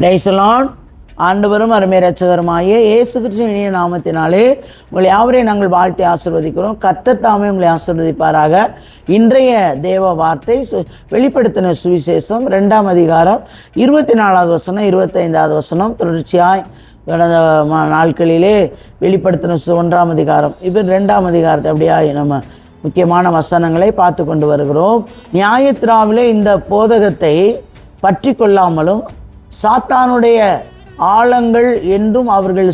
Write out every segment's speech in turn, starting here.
டைசலான் ஆண்டவரும் அருமை இரட்சகருமாகிய இயேசு கிறிஸ்துவின் இனிய நாமத்தினாலே உங்களை யாவரையும் நாங்கள் வாழ்த்தி ஆசீர்வதிக்கிறோம். கர்த்தர் தாமே உங்களை ஆசீர்வதிப்பாராக. இன்றைய தேவ வார்த்தை வெளிப்படுத்தின சுவிசேஷம் 2ஆம் அதிகாரம் 24வது வசனம் 25வது வசனம். தொடர்ச்சியாய் கடந்த நாட்களிலே வெளிப்படுத்தின 1ஆம் அதிகாரம் இப்போ 2ஆம் அதிகாரத்தை அப்படியா நம்ம முக்கியமான வசனங்களை பார்த்து கொண்டு வருகிறோம். நியாயத்திராவிலே இந்த போதகத்தை பற்றி கொள்ளாமலும் சாத்தானுடைய ஆழங்கள் என்றும் அவர்கள்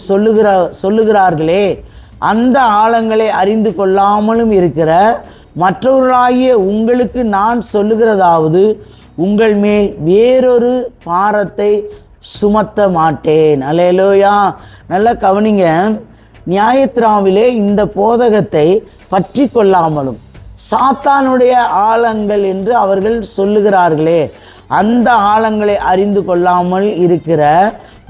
சொல்லுகிறார்களே, அந்த ஆழங்களை அறிந்து கொள்ளாமலும் இருக்கிற மற்றவர்களாகிய உங்களுக்கு நான் சொல்லுகிறதாவது, உங்கள் மேல் வேறொரு பாரத்தை சுமத்த மாட்டேன். அல்லேலூயா. நல்லா கவனிங்க. நியாயத்திராவிலே இந்த போதகத்தை பற்றி கொள்ளாமலும் சாத்தானுடைய ஆழங்கள் என்று அவர்கள் சொல்லுகிறார்களே, அந்த ஆழங்களை அறிந்து கொள்ளாமல் இருக்கிற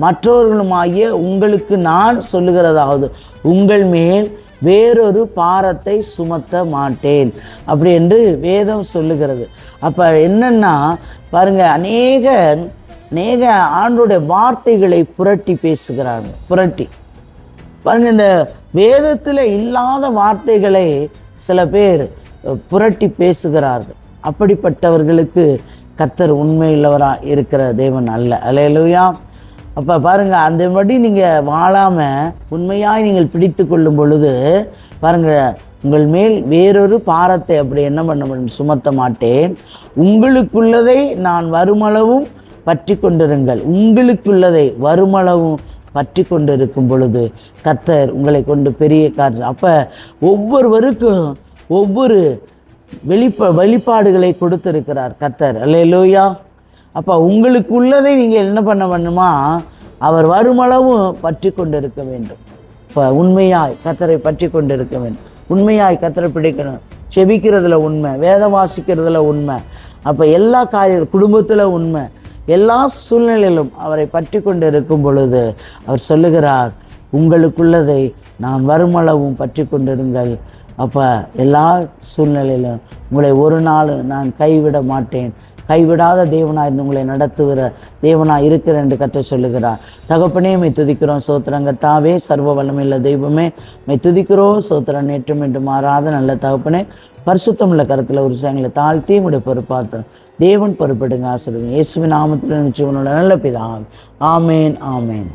மற்றவர்களுமாகிய உங்களுக்கு நான் சொல்லுகிறதாவது, உங்கள் மேல் வேறொரு பாரத்தை சுமத்த மாட்டேன் அப்படி என்று வேதம் சொல்லுகிறது. அப்போ என்னன்னா பாருங்க, அநேக ஆண்டோடைய வார்த்தைகளை புரட்டி பேசுகிறாங்க. புரட்டி பாருங்க, இந்த வேதத்தில் இல்லாத வார்த்தைகளை சில பேர் புரட்டி பேசுகிறார்கள். அப்படிப்பட்டவர்களுக்கு கர்த்தர் உண்மையுள்ளவராக இருக்கிற தேவன் அல்ல. அல்லேலூயா. அப்போ பாருங்கள், அந்தபடி நீங்கள் வாழாமல் உண்மையாய் நீங்கள் பிடித்து கொள்ளும் பொழுது பாருங்கள், உங்கள் மேல் வேறொரு பாரத்தை அப்படி என்ன பண்ண சுமத்த மாட்டேன். உங்களுக்குள்ளதை நான் வருமளவும் பற்றி கொண்டிருங்கள். உங்களுக்குள்ளதை வருமளவும் பற்றி கொண்டு இருக்கும் பொழுது கர்த்தர் உங்களை கொண்டு பெரிய காரியம். அப்போ ஒவ்வொருவருக்கும் ஒவ்வொரு வெளிப்பாடுகளை கொடுத்திருக்கிறார் கர்த்தர். அல்லேலூயா. அப்போ உங்களுக்கு உள்ளதை நீங்கள் என்ன பண்ணணுமா, அவர் வருமளவும் பற்றி கொண்டு இருக்க வேண்டும். இப்போ உண்மையாய் கர்த்தரை பற்றி கொண்டு இருக்க வேண்டும். உண்மையாய் கர்த்தரை பிடிக்கணும். செபிக்கிறதுல உண்மை, வேதம் வாசிக்கிறதுல உண்மை, அப்போ எல்லா குடும்பத்தில் உண்மை, எல்லா சூழ்நிலையிலும் அவரை பற்றி கொண்டு இருக்கும் பொழுது அவர் சொல்லுகிறார், உங்களுக்குள்ளதை நான் வருமளவும் பற்றி கொண்டிருங்கள். அப்போ எல்லா சூழ்நிலையிலும் உங்களை ஒரு நாள் நான் கைவிட மாட்டேன். கைவிடாத தேவனாக இருந்து உங்களை நடத்துகிற தேவனாக இருக்கிறேன் என்று கர்த்தர் சொல்லுகிறார். தகப்பனே, மை துதிக்கிறோம், சோத்திரங்க தாவே, சர்வ வல்லமையுள்ள தெய்வமே, மை துதிக்கிறோம், சோத்திரம் நேற்றும் என்று மாறாத நல்ல தகப்பனே, பரிசுத்தமுள்ள கருத்தில் ஒரு விஷயங்களை தாழ்த்தி உடைய பொறுப்பாற்றோம். தேவன் பொறுப்படுங்க, ஆசீர்வதிங்க. இயேசுவின் நாமத்தில் நிச்சயமுள்ள நல்ல பிதாவே. ஆமேன், ஆமேன்.